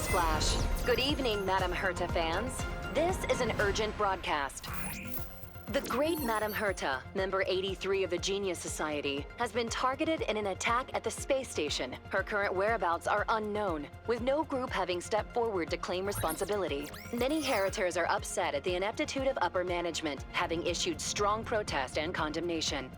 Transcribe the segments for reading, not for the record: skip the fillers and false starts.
Newsflash. Good evening, Madame Herta fans. This is an urgent broadcast. The great Madame Herta, member 83 of the Genius Society, has been targeted in an attack at the space station. Her current whereabouts are unknown, with no group having stepped forward to claim responsibility. Many Heritors are upset at the ineptitude of upper management, having issued strong protest and condemnation.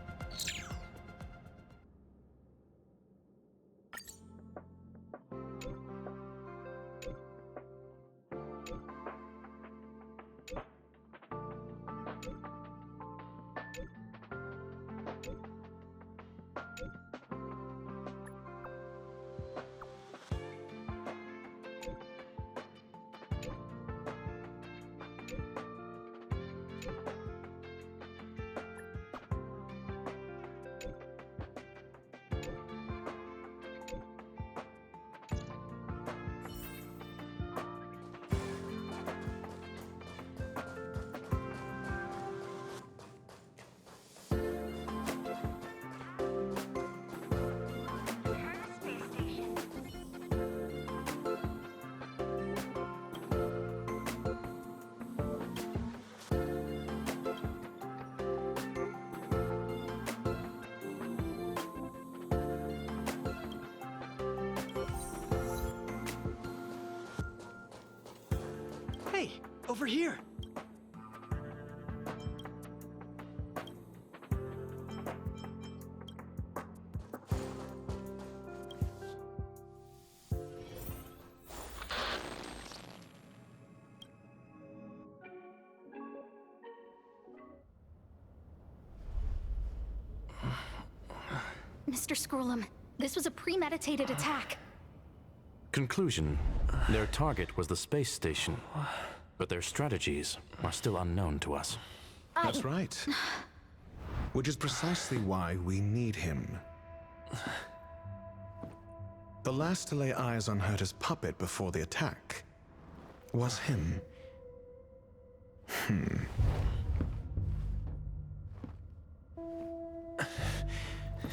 Hey, over here! Mr. Scrollum, this was a premeditated attack. Conclusion. Their target was the space station, but their strategies are still unknown to us. That's right. Which is precisely why we need him. The last to lay eyes on Herta's puppet before the attack was him.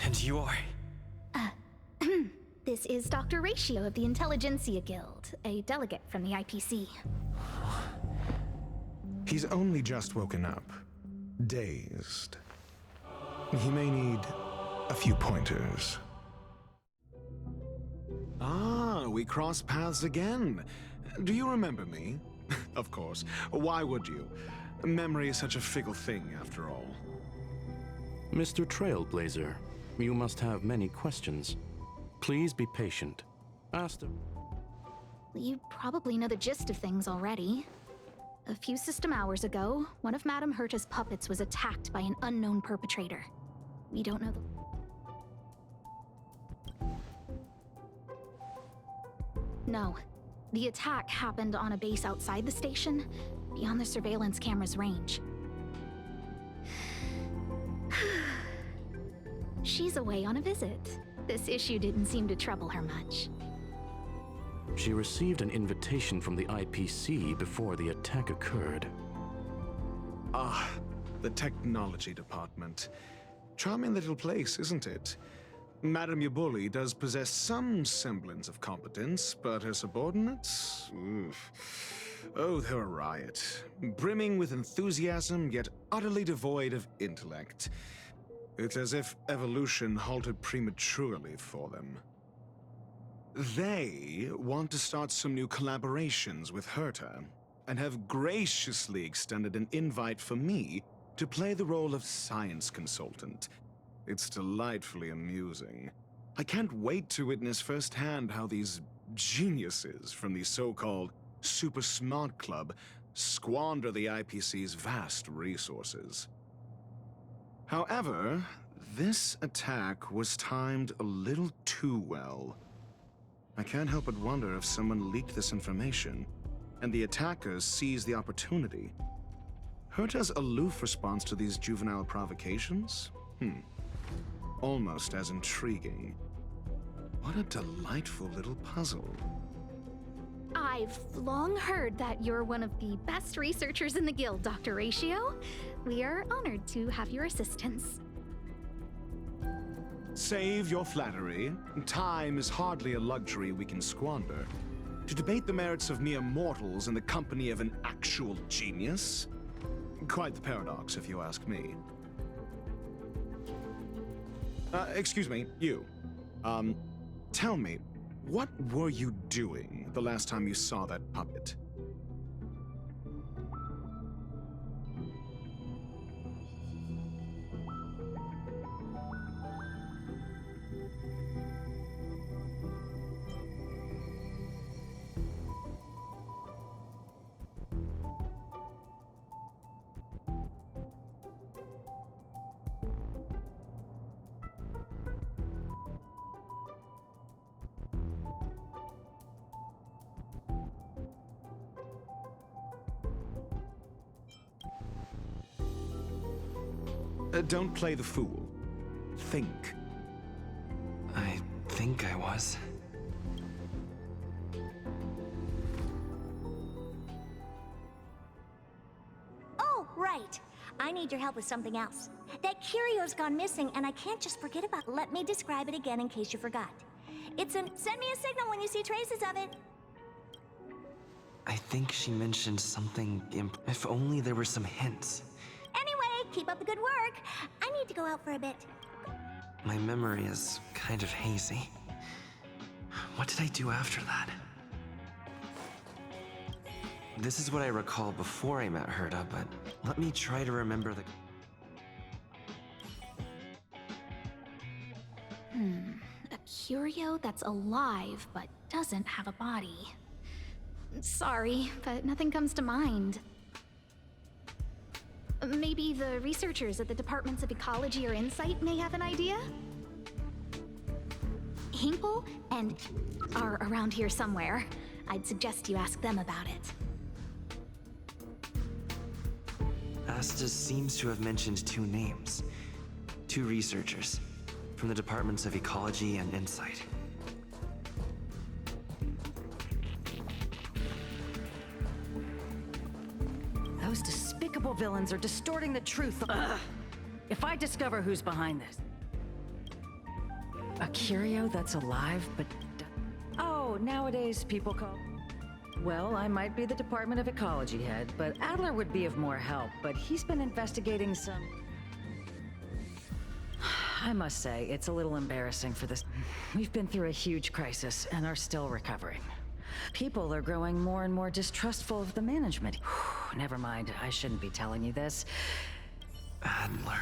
And you are? This is Dr. Ratio of the Intelligentsia Guild, a delegate from the IPC. He's only just woken up, dazed. He may need a few pointers. Ah, we cross paths again. Do you remember me? Of course. Why would you? Memory is such a fickle thing, after all. Mr. Trailblazer, you must have many questions. Please be patient. Ask them. You probably know the gist of things already. A few system hours ago, one of Madame Herta's puppets was attacked by an unknown perpetrator. We don't know the... No. The attack happened on a base outside the station, beyond the surveillance camera's range. She's away on a visit. This issue didn't seem to trouble her much. She received an invitation from the IPC before the attack occurred. Ah, the technology department. Charming little place, isn't it? Madame Yabuli does possess some semblance of competence, but her subordinates? Oof. Oh, they're a riot. Brimming with enthusiasm, yet utterly devoid of intellect. It's as if evolution halted prematurely for them. They want to start some new collaborations with Herta, and have graciously extended an invite for me to play the role of science consultant. It's delightfully amusing. I can't wait to witness firsthand how these geniuses from the so-called Super Smart Club squander the IPC's vast resources. However, this attack was timed a little too well. I can't help but wonder if someone leaked this information, and the attackers seized the opportunity. Herta's aloof response to these juvenile provocations? Almost as intriguing. What a delightful little puzzle. I've long heard that you're one of the best researchers in the guild, Dr. Ratio. We are honored to have your assistance. Save your flattery. Time is hardly a luxury we can squander. To debate the merits of mere mortals in the company of an actual genius? Quite the paradox, if you ask me. Excuse me, you. Tell me, what were you doing the last time you saw that puppet? Don't play the fool. Think. I think I was. Oh, right. I need your help with something else. That curio's gone missing, and I can't just forget about it. Let me describe it again in case you forgot. Send me a signal when you see traces of it. I think she mentioned something if only there were some hints. Anyway, keep up the good work. I need to go out for a bit. My memory is kind of hazy. What did I do after that? This is what I recall before I met Herta, but let me try to remember the... A curio that's alive but doesn't have a body. Sorry, but nothing comes to mind. Maybe the researchers at the Departments of Ecology or Insight may have an idea? Hinkle and are around here somewhere. I'd suggest you ask them about it. Asta seems to have mentioned two names. Two researchers from the Departments of Ecology and Insight. Those despicable villains are distorting the truth. Ugh. If I discover who's behind this... A curio that's alive, but... Oh, nowadays people call... Well, I might be the Department of Ecology head, but Adler would be of more help, but he's been investigating some... I must say, it's a little embarrassing for this. We've been through a huge crisis and are still recovering. People are growing more and more distrustful of the management. Never mind, I shouldn't be telling you this. Adler.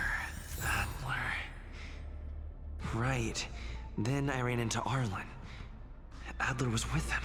Right. Then I ran into Arlen. Adler was with him.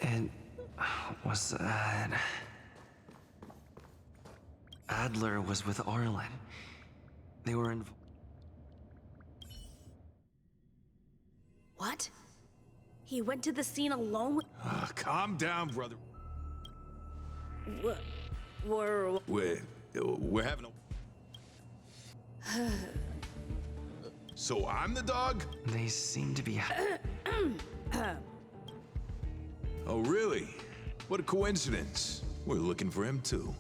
And was that... Adler was with Arlen. They were in... What? He went to the scene alone with... Calm down, brother. We're... We're having a... So I'm the dog? They seem to be... Oh, really? What a coincidence. We're looking for him, too.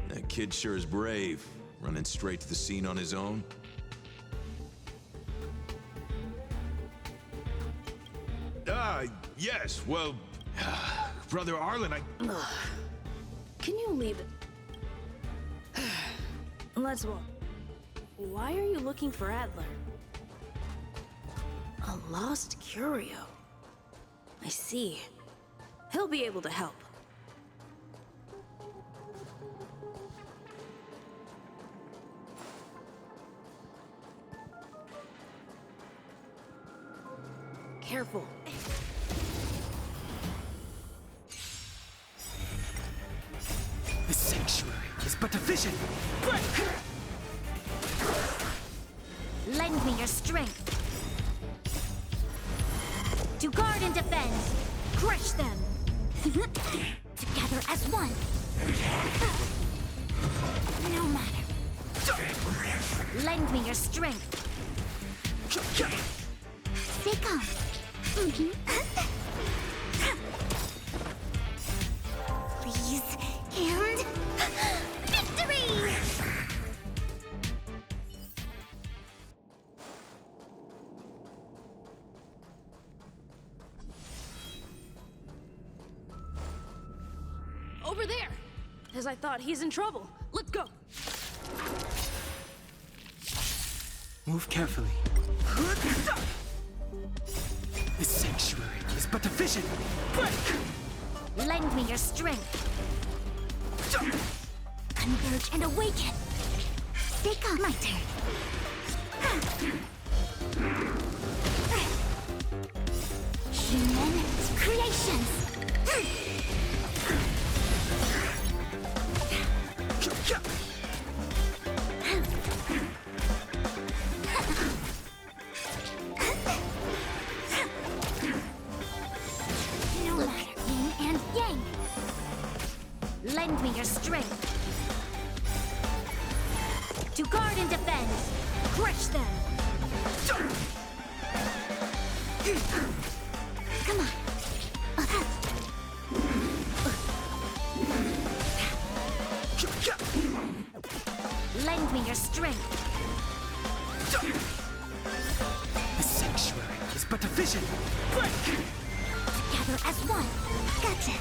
That kid sure is brave, running straight to the scene on his own. Yes, well... Brother Arlen, Can you leave it? Let's walk. Why are you looking for Adler? A lost curio. I see. He'll be able to help. Careful. The sanctuary is but a vision! Lend me your strength. To guard and defend. Crush them. Together as one. No matter. Lend me your strength. Sickle. Please, and victory! Over there! As I thought, he's in trouble. Let's go! Move carefully. This sanctuary is but a vision. Break! Lend me your strength. Converge and awaken. Sickle. My turn. Human creations. No matter yin and yang. Lend me your strength. To guard and defend. Crush them. Come on. Lend me your strength. The sanctuary is but a vision. Break! Together as one. Gotcha.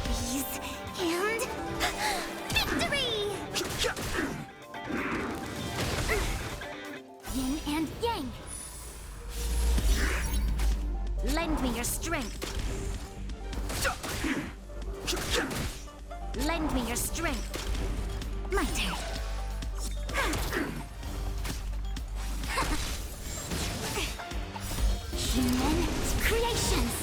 Please, and victory! Yin and yang. Lend me your strength. Lend me your strength. My turn. Human creations.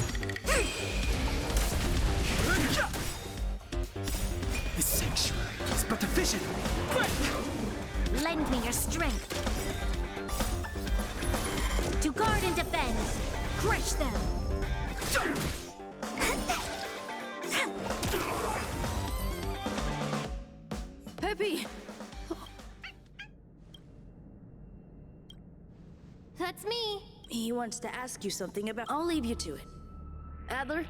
The sanctuary is but a vision. Break! Lend me your strength. To guard and defend. Crush them. Peppy! That's me. He wants to ask you something about... I'll leave you to it. Adler,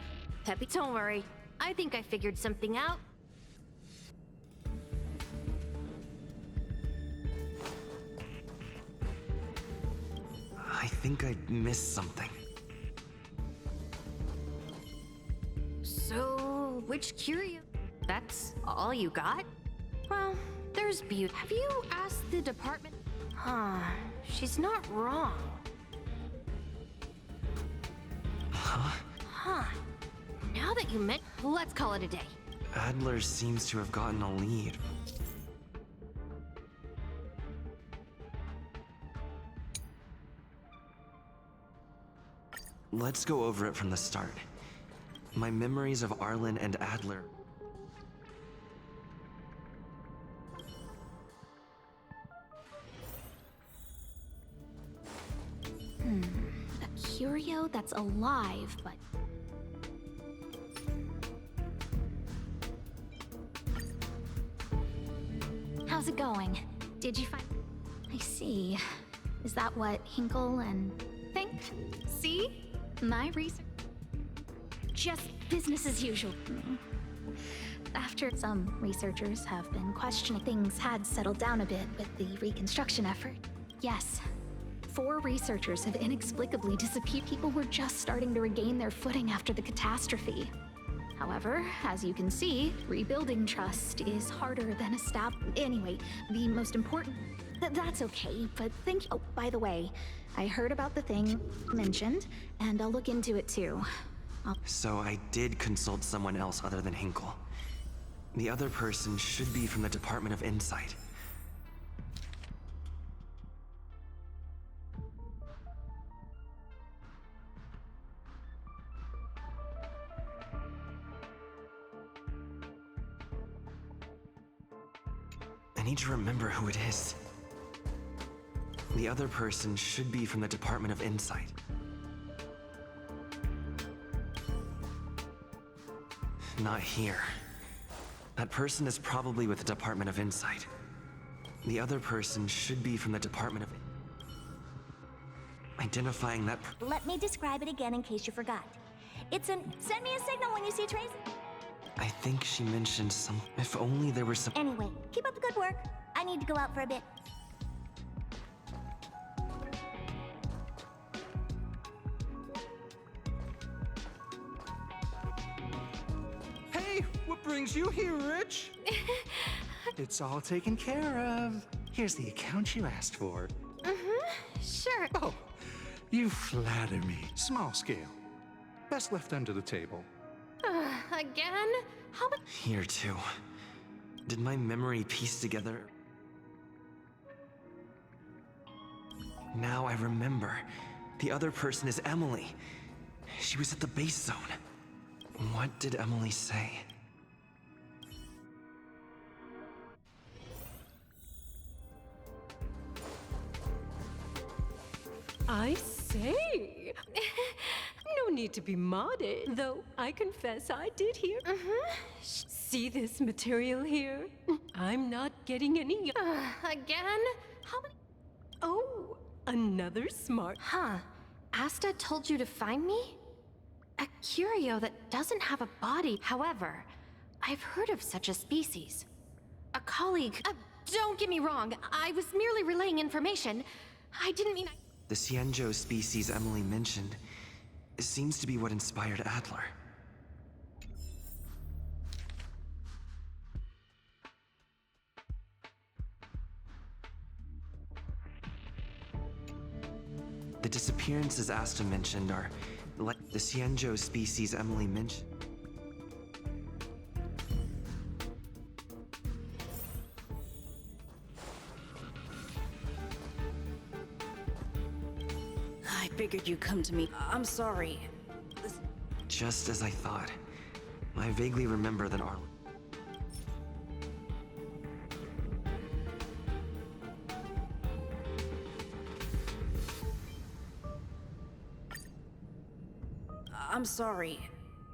Peppy... Don't worry. I think I figured something out. I think I missed something. So, which curio? That's all you got? Well, there's beauty. Have you asked the department? Huh, she's not wrong. Huh. Now that you meant, let's call it a day. Adler seems to have gotten a lead. Let's go over it from the start. My memories of Arlen and Adler. A curio that's alive, but... How's it going? Did you find... I see. Is that what Hinkle and... think? See? My research... Just business as usual. After some researchers have been questioning, things had settled down a bit with the reconstruction effort. Yes. 4 researchers have inexplicably disappeared. People were just starting to regain their footing after the catastrophe. However, as you can see, rebuilding trust is harder than Anyway, the most important... That's okay, but thank you. Oh, by the way, I heard about the thing mentioned, and I'll look into it too. So I did consult someone else other than Hinkle. The other person should be from the Department of Insight. I need to remember who it is. The other person should be from the Department of Insight. Not here. That person is probably with the Department of Insight. The other person should be from the Department of... Identifying that... Let me describe it again in case you forgot. It's an... Send me a signal when you see traces. I think she mentioned some... If only there were some... Anyway, keep up the good work. I need to go out for a bit. Hey, what brings you here, Rich? It's all taken care of. Here's the account you asked for. Sure. Oh, you flatter me. Small scale. Best left under the table. Again? How about... Here, too. Did my memory piece together... Now I remember. The other person is Emily. She was at the base zone. What did Emily say? I say! No need to be modest, though I confess I did hear. See this material here? I'm not getting any. Again? How many... Oh, another smart. Huh. Asta told you to find me? A curio that doesn't have a body. However, I've heard of such a species. A colleague... don't get me wrong. I was merely relaying information. I didn't mean... The Xianzhou species Emily mentioned seems to be what inspired Adler. The disappearances Asta mentioned are like the Xianzhou species Emily mentioned. I figured you'd come to me. I'm sorry. Just as I thought. I vaguely remember that Arlen... I'm sorry.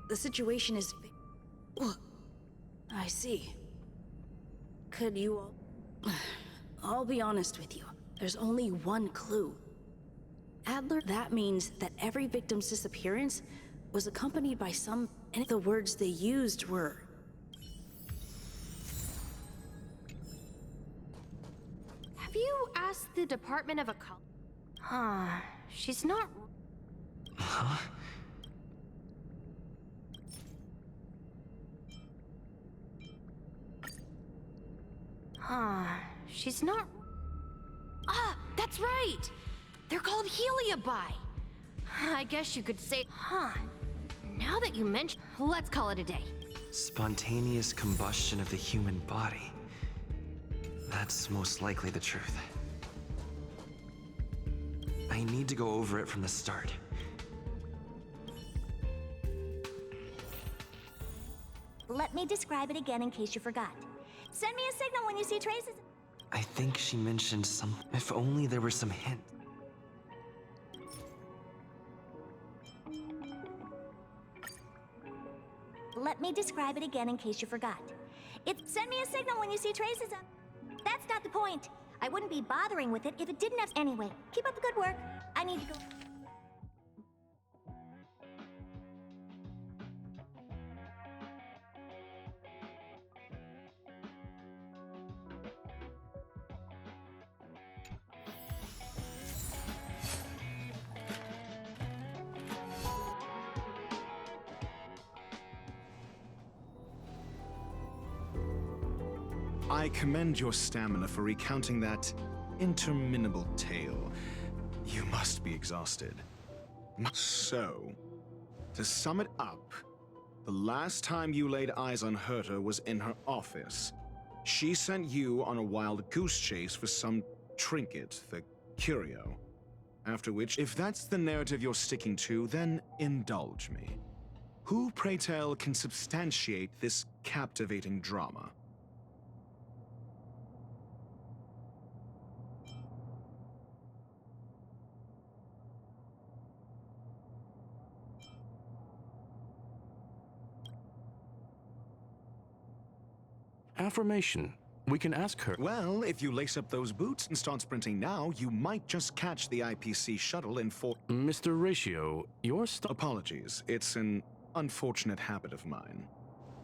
The situation is... I see. Could you all... I'll be honest with you. There's only one clue. Adler, that means that every victim's disappearance was accompanied by some... And the words they used were... Have you asked the Department of Ecology? Huh. She's not... Huh? Huh. She's not... Ah! That's right! They're called Heliobi! I guess you could say... Huh. Now that you mention... Let's call it a day. Spontaneous combustion of the human body. That's most likely the truth. I need to go over it from the start. Let me describe it again in case you forgot. Send me a signal when you see traces. I think she mentioned some... If only there were some hint. Let me describe it again in case you forgot. Send me a signal when you see traces of... That's not the point. I wouldn't be bothering with it if it didn't have... Anyway, keep up the good work. I need to go... I commend your stamina for recounting that interminable tale. You must be exhausted. So, to sum it up, the last time you laid eyes on Herta was in her office. She sent you on a wild goose chase for some trinket, the curio. After which, if that's the narrative you're sticking to, then indulge me. Who, pray tell, can substantiate this captivating drama? affirmation. We can ask her. Well, if you lace up those boots and start sprinting now, you might just catch the IPC shuttle in 4... Mr. Ratio, your Apologies. It's an unfortunate habit of mine.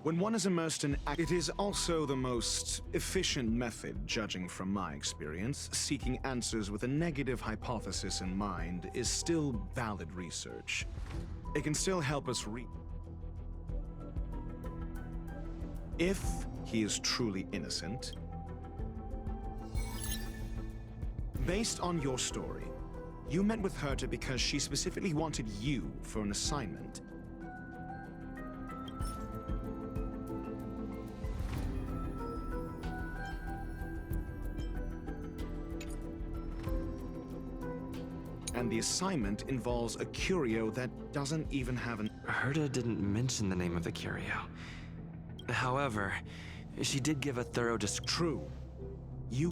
When one is immersed in it is also the most efficient method, judging from my experience. Seeking answers with a negative hypothesis in mind is still valid research. It can still help us if he is truly innocent. Based on your story, you met with Herta because she specifically wanted you for an assignment. And the assignment involves a curio that doesn't even have an... Herta didn't mention the name of the curio. However, she did give a thorough True.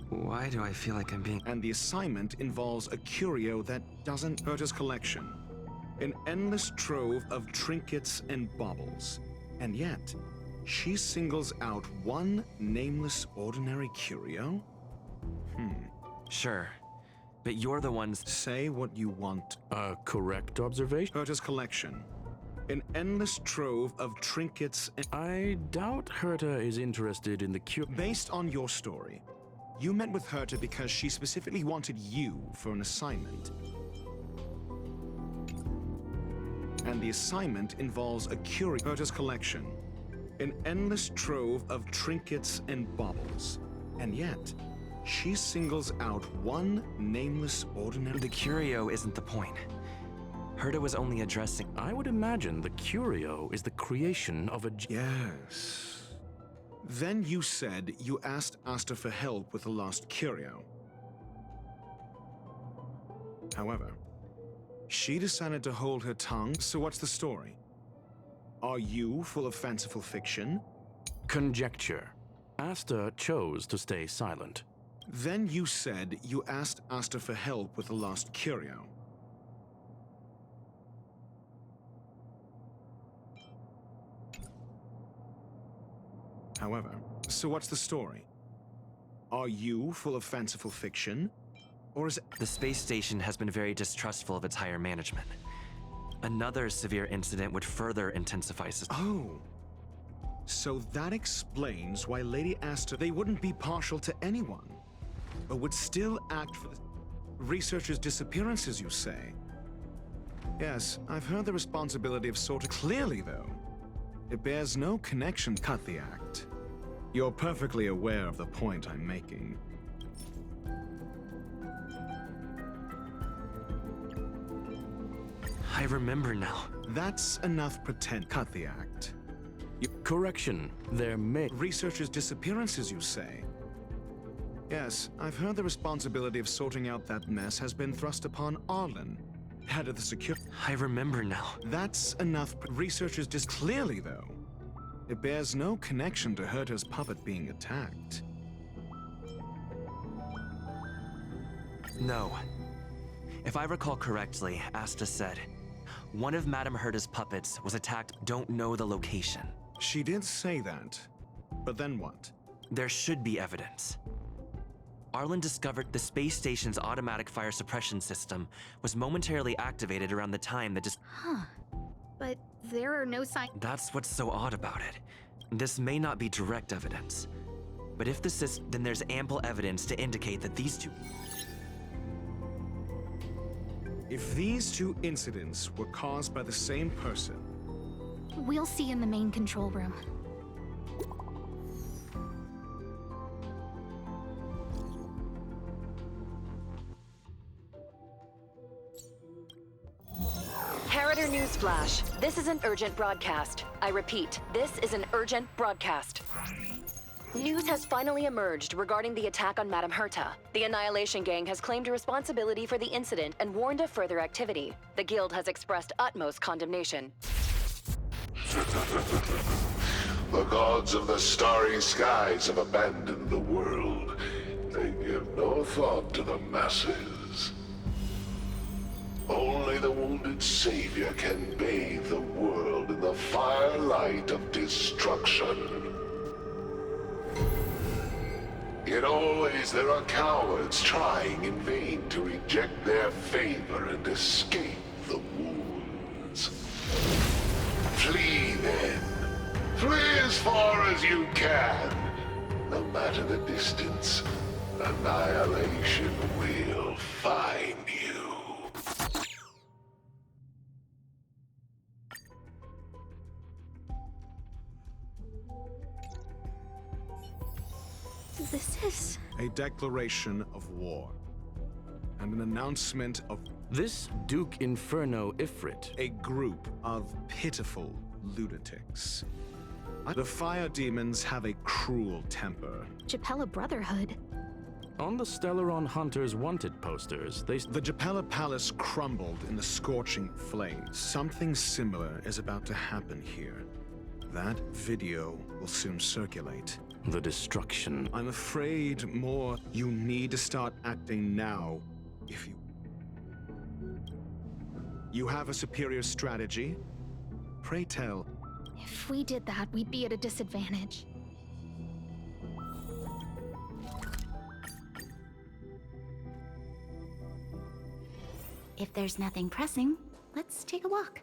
Why do I feel like I'm being... And the assignment involves a curio that doesn't... Herta's collection. An endless trove of trinkets and baubles. And yet, she singles out one nameless ordinary curio? Sure. But you're the ones... Say what you want. A correct observation? Herta's collection. An endless trove of trinkets and... I doubt Herta is interested in the Based on your story, you met with Herta because she specifically wanted you for an assignment. And the assignment involves a curio... Herta's collection. An endless trove of trinkets and baubles. And yet, she singles out one nameless ordinary... The curio isn't the point. Herta was only addressing... I would imagine the curio is the creation of a... Yes. Then you said you asked Asta for help with the lost curio. However, she decided to hold her tongue, so what's the story? Are you full of fanciful fiction? Conjecture. Asta chose to stay silent. Then you said you asked Asta for help with the lost curio. However, so what's the story? Are you full of fanciful fiction? Or is it... The space station has been very distrustful of its higher management. Another severe incident would further intensify... Oh. So that explains why Lady Asta... They wouldn't be partial to anyone, but would still act for the researchers' disappearances, you say? Yes, I've heard the responsibility of sorting... Clearly, though, it bears no connection. Cut the act. You're perfectly aware of the point I'm making. I remember now. That's enough pretend. Cut the act. Correction. There may... Researchers' disappearances, you say? Yes, I've heard the responsibility of sorting out that mess has been thrust upon Arlen, head of the security... I remember now. That's enough. Researchers clearly, though, it bears no connection to Herta's puppet being attacked. No. If I recall correctly, Asta said, one of Madame Herta's puppets was attacked. Don't know the location. She did say that, but then what? There should be evidence. Arlen discovered the space station's automatic fire suppression system was momentarily activated around the time that Huh. But there are no signs... That's what's so odd about it. This may not be direct evidence. But if this is, then there's ample evidence to indicate that these two... If these two incidents were caused by the same person... We'll see in the main control room. Harrider Newsflash. This is an urgent broadcast. I repeat, this is an urgent broadcast. News has finally emerged regarding the attack on Madame Herta. The Annihilation Gang has claimed responsibility for the incident and warned of further activity. The Guild has expressed utmost condemnation. The gods of the starry skies have abandoned the world. They give no thought to the masses. Only the wounded savior can bathe the world in the firelight of destruction. Yet always there are cowards trying in vain to reject their favor and escape the wounds. Flee then. Flee as far as you can. No matter the distance, annihilation will find you. This is... A declaration of war. And an announcement of... This Duke Inferno Ifrit. A group of pitiful lunatics. The fire demons have a cruel temper. Japella Brotherhood. On the Stellaron Hunters wanted posters, The Japella Palace crumbled in the scorching flames. Something similar is about to happen here. That video will soon circulate. The destruction. I'm afraid more. You need to start acting now, if you... You have a superior strategy? Pray tell. If we did that, we'd be at a disadvantage. If there's nothing pressing, let's take a walk.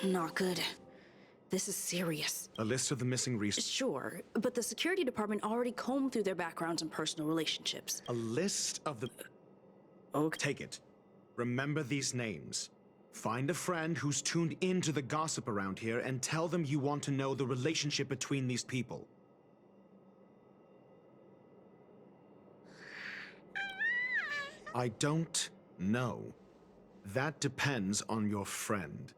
Not good. This is serious. A list of the missing resources. Sure, but the security department already combed through their backgrounds and personal relationships. A list of the... Okay. Take it. Remember these names. Find a friend who's tuned into the gossip around here and tell them you want to know the relationship between these people. I don't know. That depends on your friend.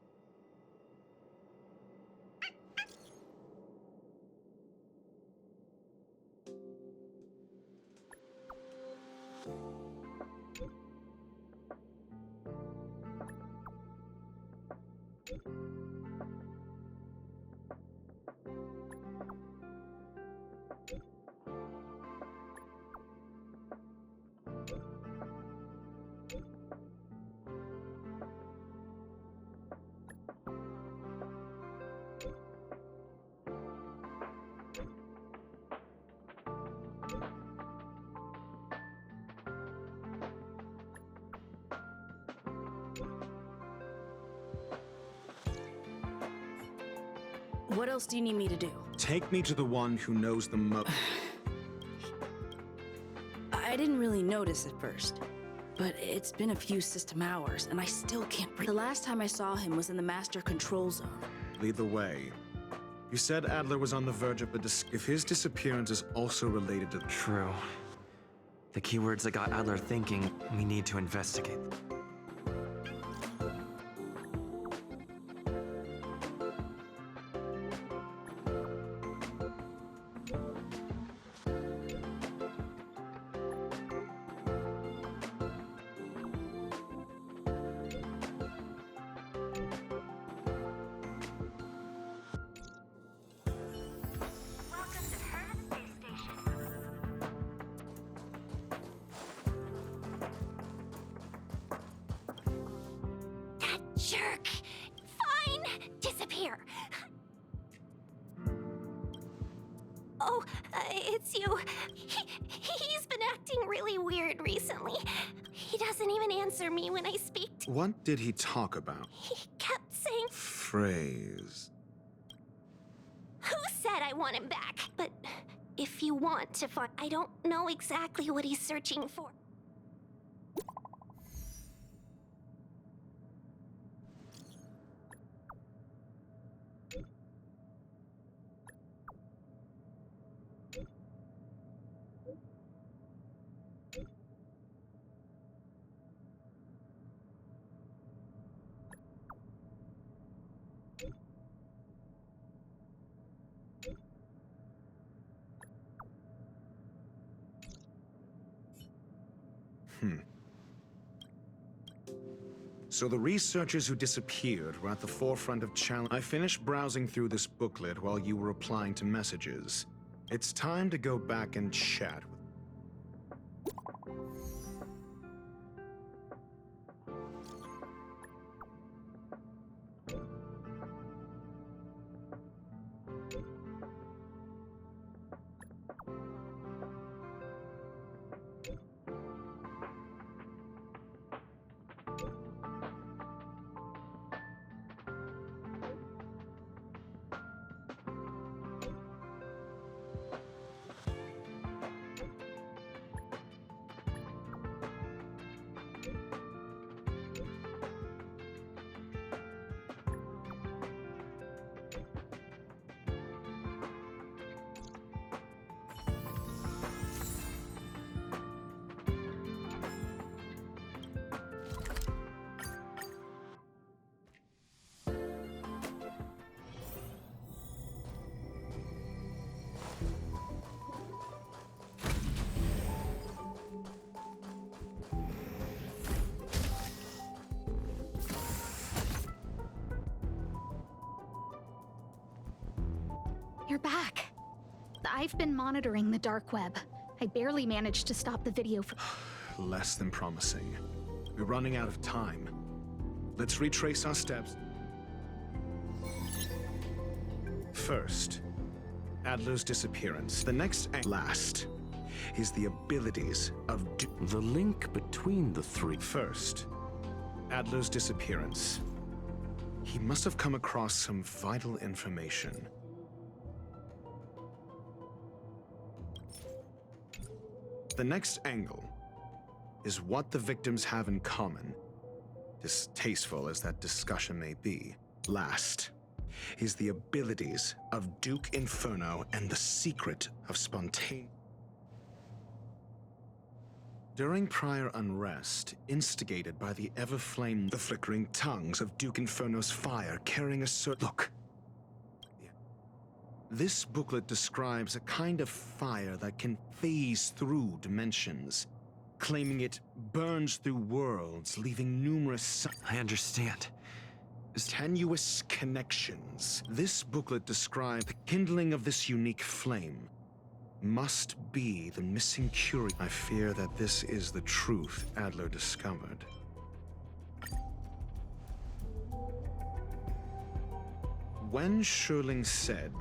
What else do you need me to do? Take me to the one who knows the most. I didn't really notice at first, but it's been a few system hours, and I still can't breathe. The last time I saw him was in the master control zone. Lead the way. You said Adler was on the verge of if his disappearance is also related to... True. The keywords that got Adler thinking, we need to investigate. Jerk! Fine! Disappear! Oh, it's you. He's been acting really weird recently. He doesn't even answer me when I speak to... What did he talk about? He kept saying... Phrase. Who said I want him back? But if you want to find... I don't know exactly what he's searching for. So the researchers who disappeared were at the forefront of challenge. I finished browsing through this booklet while you were replying to messages. It's time to go back and chat with... back. I've been monitoring the dark web. I barely managed to stop the video from... Less than promising. We're running out of time. Let's retrace our steps. First, Adler's disappearance. The next and last is the abilities of The link between the three. First, Adler's disappearance. He must have come across some vital information. The next angle is what the victims have in common, distasteful as that discussion may be. Last is the abilities of Duke Inferno and the secret of spontaneous. During prior unrest, instigated by the ever-flame, the flickering tongues of Duke Inferno's fire carrying a Look. This booklet describes a kind of fire that can phase through dimensions, claiming it burns through worlds, leaving numerous... I understand. Tenuous connections. This booklet describes the kindling of this unique flame. Must be the missing curio. I fear that this is the truth Adler discovered. When Schurling said,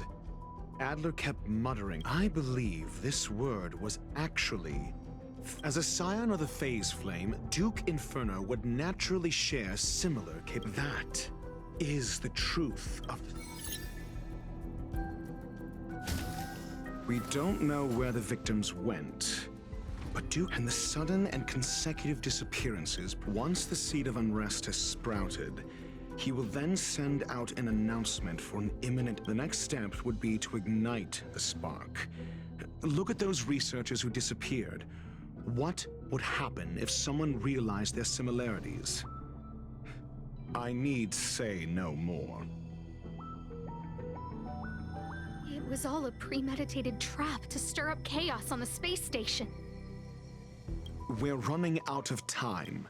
Adler kept muttering, I believe this word was actually... As a scion of the phase flame, Duke Inferno would naturally share similar That is the truth of... We don't know where the victims went, but Duke and the sudden and consecutive disappearances, once the seed of unrest has sprouted, he will then send out an announcement for an imminent... The next step would be to ignite the spark. Look at those researchers who disappeared. What would happen if someone realized their similarities? I need say no more. It was all a premeditated trap to stir up chaos on the space station. We're running out of time.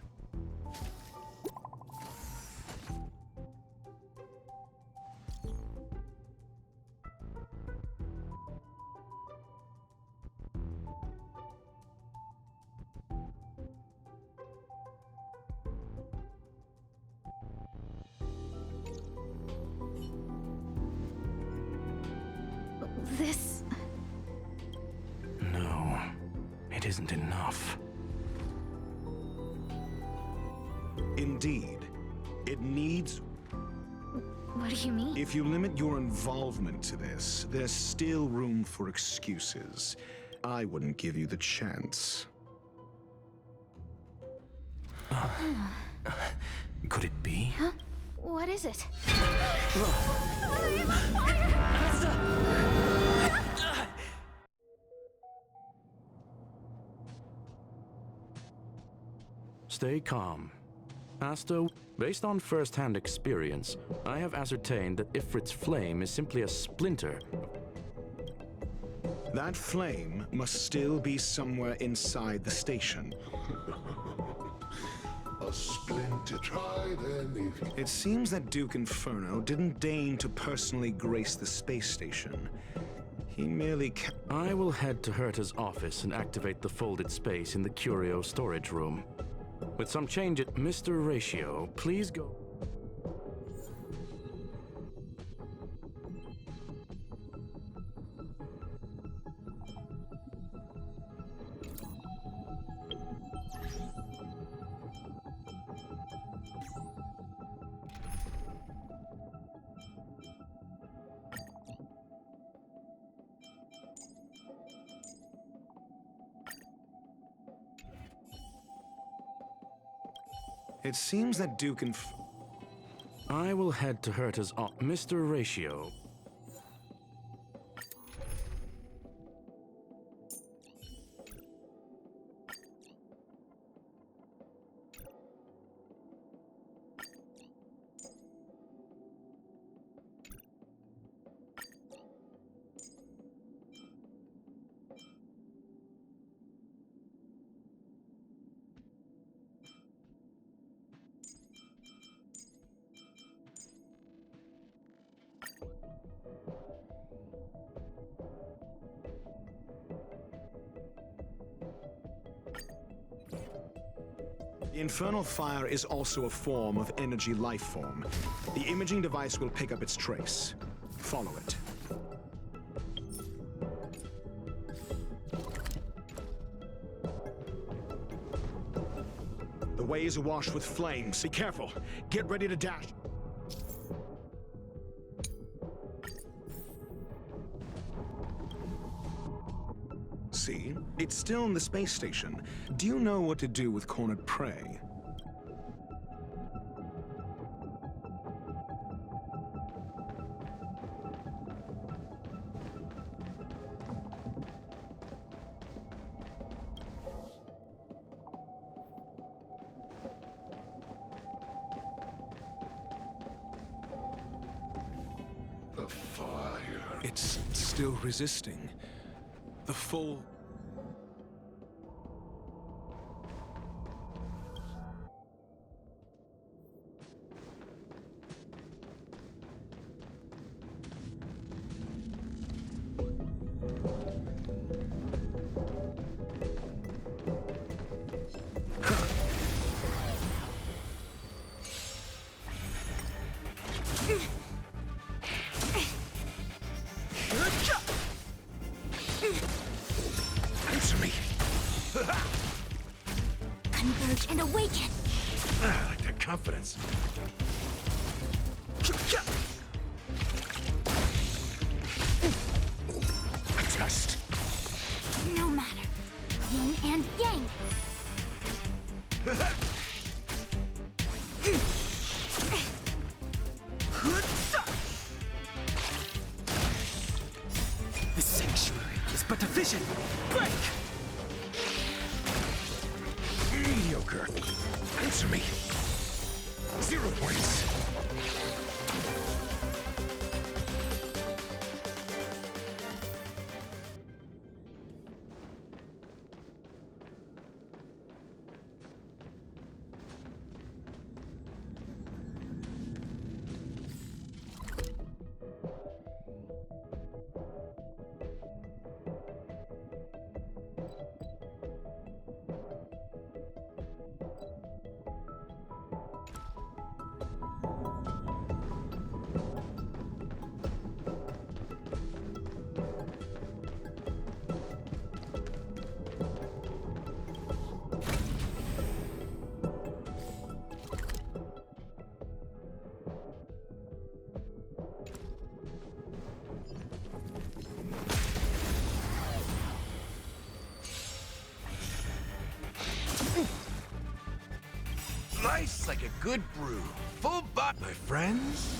This... No, it isn't enough. Indeed, it needs... What do you mean? If you limit your involvement to this, there's still room for excuses. I wouldn't give you the chance. Could it be? Huh? What is it? Stay calm. Asta, based on first-hand experience, I have ascertained that Ifrit's flame is simply a splinter. That flame must still be somewhere inside the station. A splinter. Try then if you... It seems that Duke Inferno didn't deign to personally grace the space station. He merely kept... I will head to Herta's office and activate the folded space in the curio storage room. With some change at Mr. Ratio, please go... It seems that Duke I will head to Herta's office. Mr. Ratio. The infernal fire is also a form of energy life form. The imaging device will pick up its trace. Follow it. The way is awash with flames. Be careful. Get ready to dash. See? It's still in the space station. Do you know what to do with cornered prey? The fire. It's still resisting. The full... Answer me! Converge and awaken! I like that confidence. A test! No matter. Yin and yang! The sanctuary is but a vision. Break! Mediocre. Answer me. 0 points. Nice like a good brew. Full bot, my friends.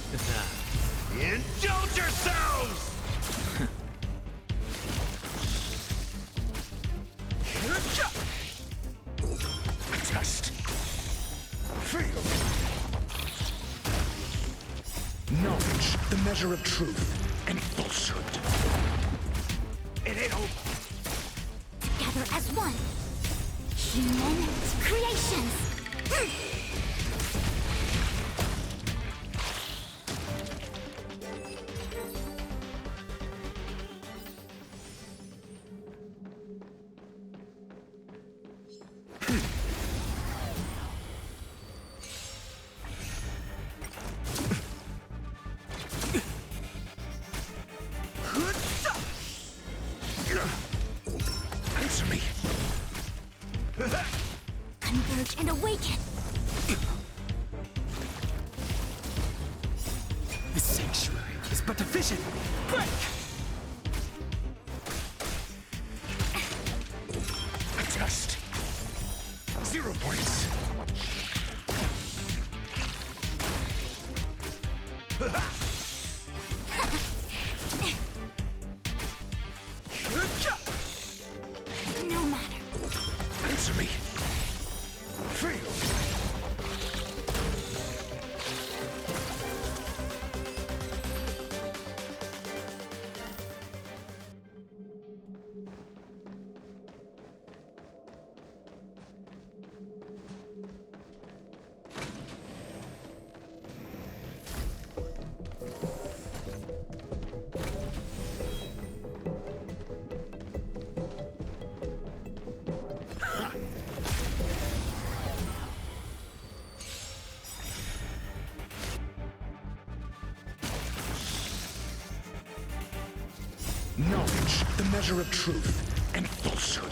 Indulge yourselves! Test. Feel. Knowledge, the measure of truth and falsehood. It ain't over. Together as one. Human creations. Answer me. Converge and awaken. The sanctuary is but a vision. Break! A test. 0 points. No matter. Answer me. Feel. measure of truth and falsehood.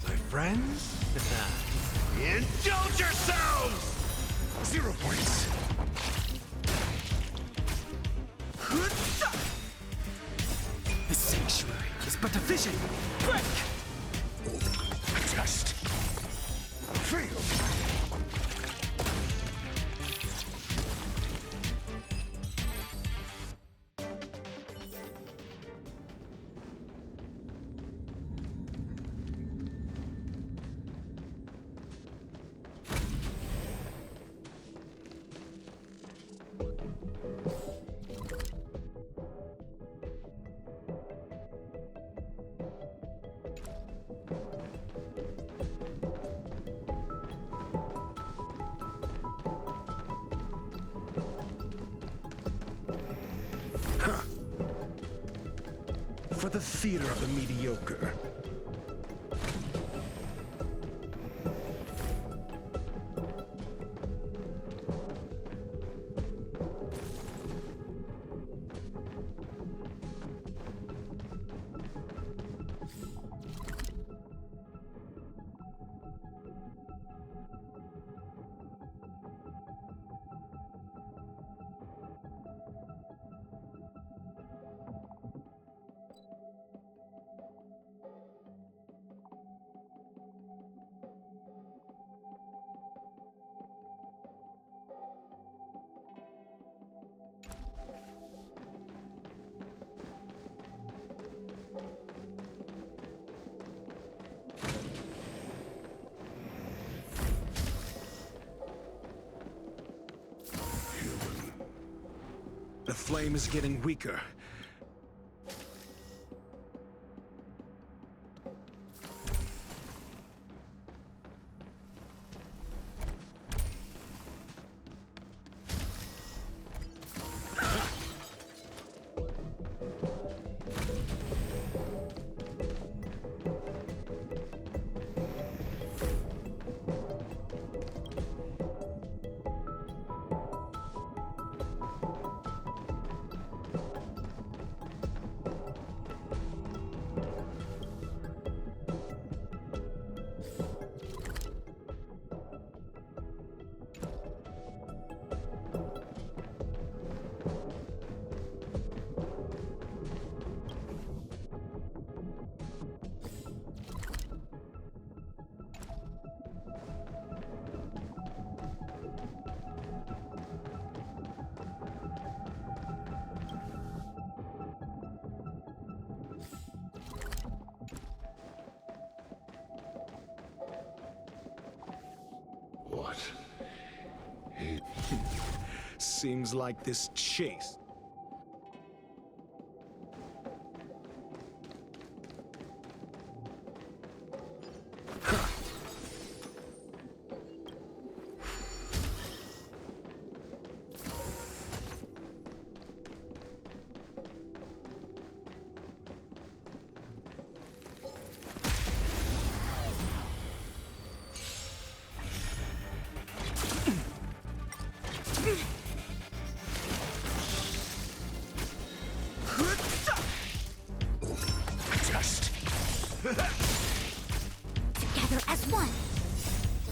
My friends? Indulge yourselves! 0 points. The sanctuary is but a vision. Break! Adjust. Feel. For the theater of the mediocre. The flame is getting weaker. What? Seems like this chase. Together as one.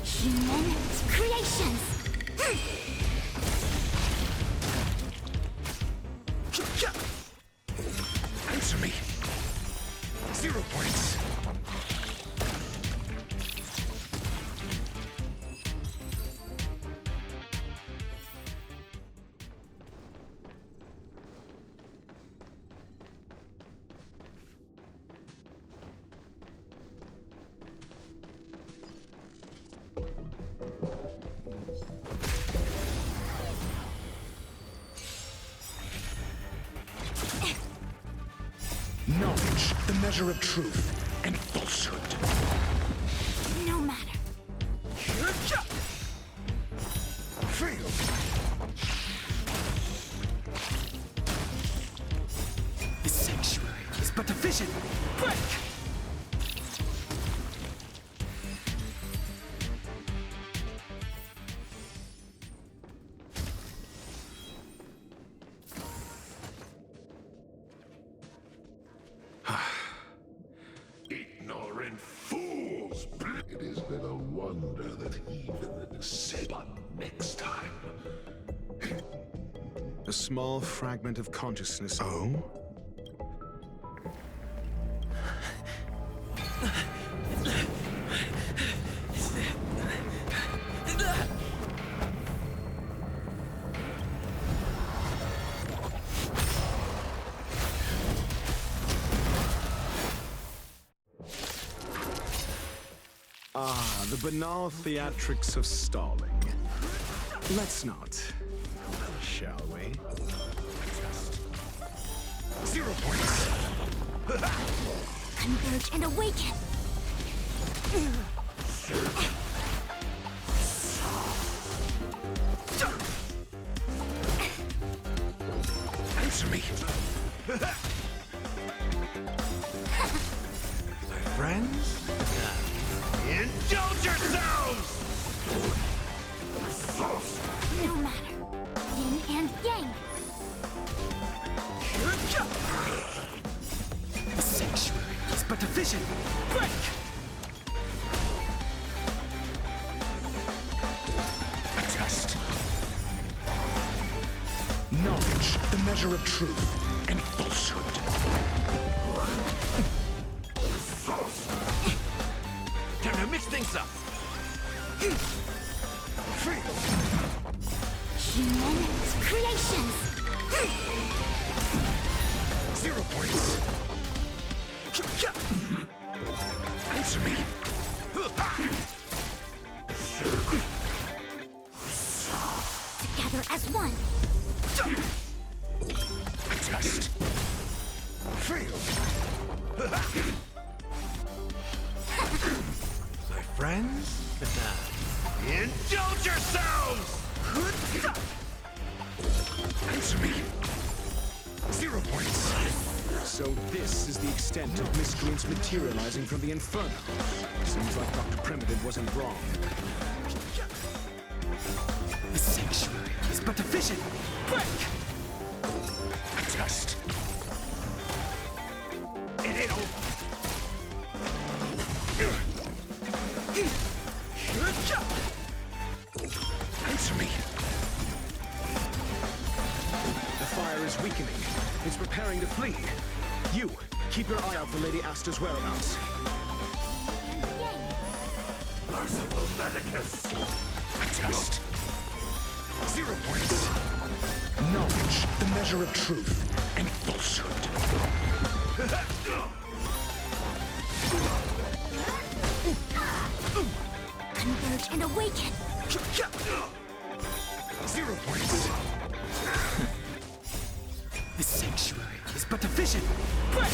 Human creations. Answer me. 0 points. Knowledge, the measure of truth and falsehood. No matter. Feel. The sanctuary is but a vision. Break! wonder that even the same. But next time. A small fragment of consciousness. Oh? Ah, the banal theatrics of stalling. Let's not, shall we? 0 points. Converge and awaken. Answer me. My friends? Indulge yourselves! No matter. Yin and yang. The sanctuary is but a vision. Break! A test. Knowledge, the measure of truth and falsehood. Time to mix things up. Human creations. 0 points. Answer me. Together as one. A test. Fail. My friends? Indulge yourselves! Answer me. 0 points. So this is the extent of miscreants materializing from the Inferno. Seems like Dr. Primitive wasn't wrong. The sanctuary is but a vision. Break! A test. Answer me. The fire is weakening. It's preparing to flee. You, keep your eye out for Lady Asta's whereabouts. Merciful Medicus. A test. 0 points. Knowledge, the measure of truth and falsehood. Converge and awaken. 0 points. The sanctuary is but a vision. Break!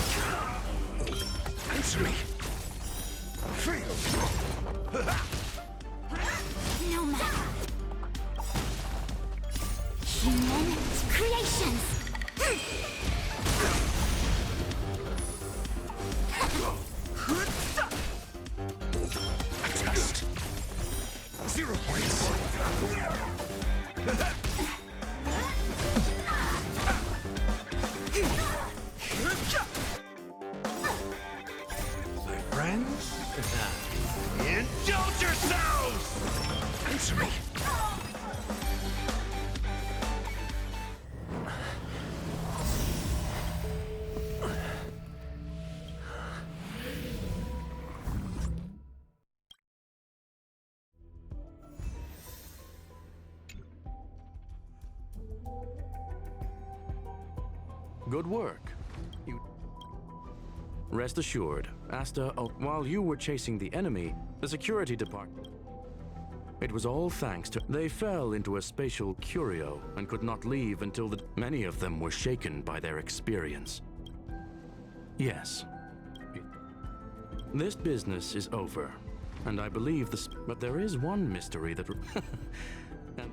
Answer me. Fail. No matter. Human creations. A test. 0 points. My friends? Indulge yourselves! Answer me. Good work. You... Rest assured, Asta, while you were chasing the enemy, the security department... It was all thanks to... They fell into a spatial curio and could not leave until many of them were shaken by their experience. Yes. This business is over, and I believe this... But there is one mystery that... and...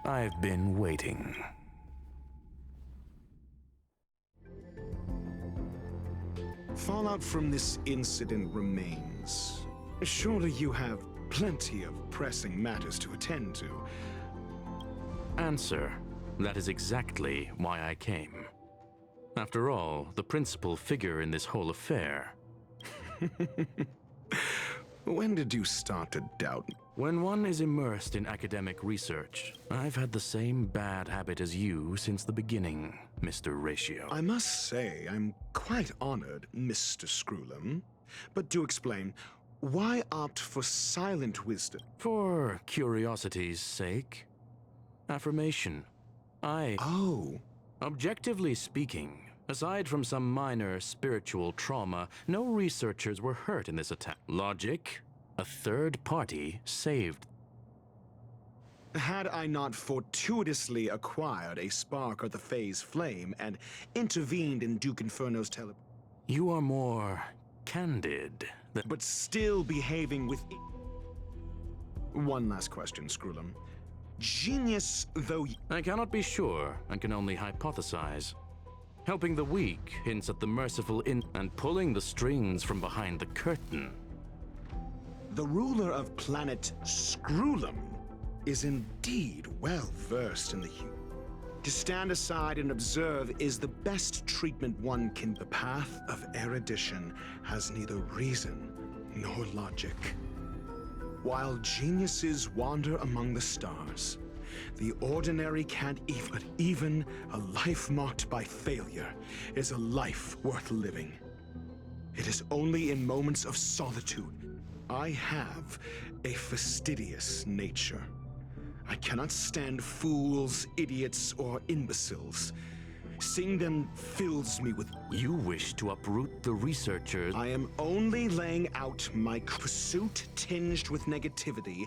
I've been waiting. Fallout from this incident remains. Surely you have plenty of pressing matters to attend to. Answer. That is exactly why I came. After all, the principal figure in this whole affair. When did you start to doubt me? When one is immersed in academic research, I've had the same bad habit as you since the beginning, Mr. Ratio. I must say, I'm quite honored, Mr. Screwlum. But do explain, why opt for silent wisdom? For curiosity's sake. Affirmation. Oh. Objectively speaking, aside from some minor spiritual trauma, no researchers were hurt in this attack. Logic? A third party saved. Had I not fortuitously acquired a spark of the phase flame and intervened in Duke Inferno's You are more candid than... But still behaving with... One last question, Screwlum. Genius though... I cannot be sure and can only hypothesize. Helping the weak hints at the merciful and pulling the strings from behind the curtain. The ruler of planet Screwlum is indeed well versed in the To stand aside and observe is the best treatment one can. The path of erudition has neither reason nor logic. While geniuses wander among the stars, the ordinary can't even a life marked by failure is a life worth living. It is only in moments of solitude I have a fastidious nature. I cannot stand fools, idiots, or imbeciles. Seeing them fills me with... You wish to uproot the researchers. I am only laying out my pursuit tinged with negativity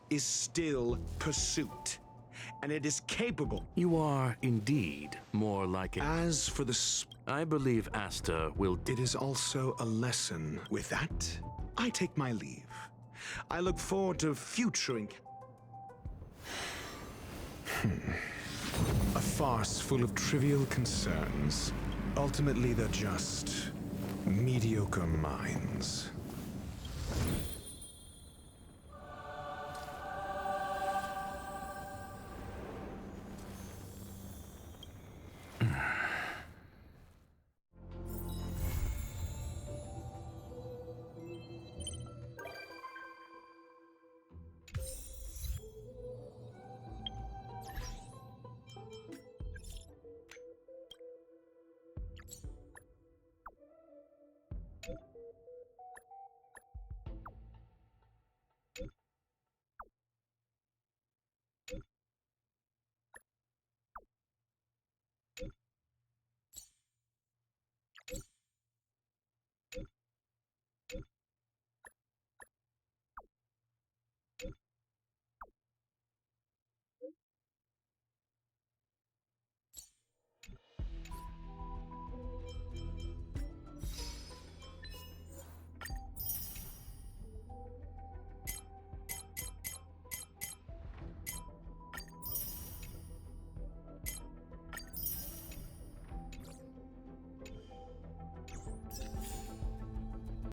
is still pursuit. And it is capable. You are indeed more like a... As for the... I believe Asta will... It is also a lesson. With that, I take my leave. I look forward to future A farce full of trivial concerns. Ultimately, they're just mediocre minds.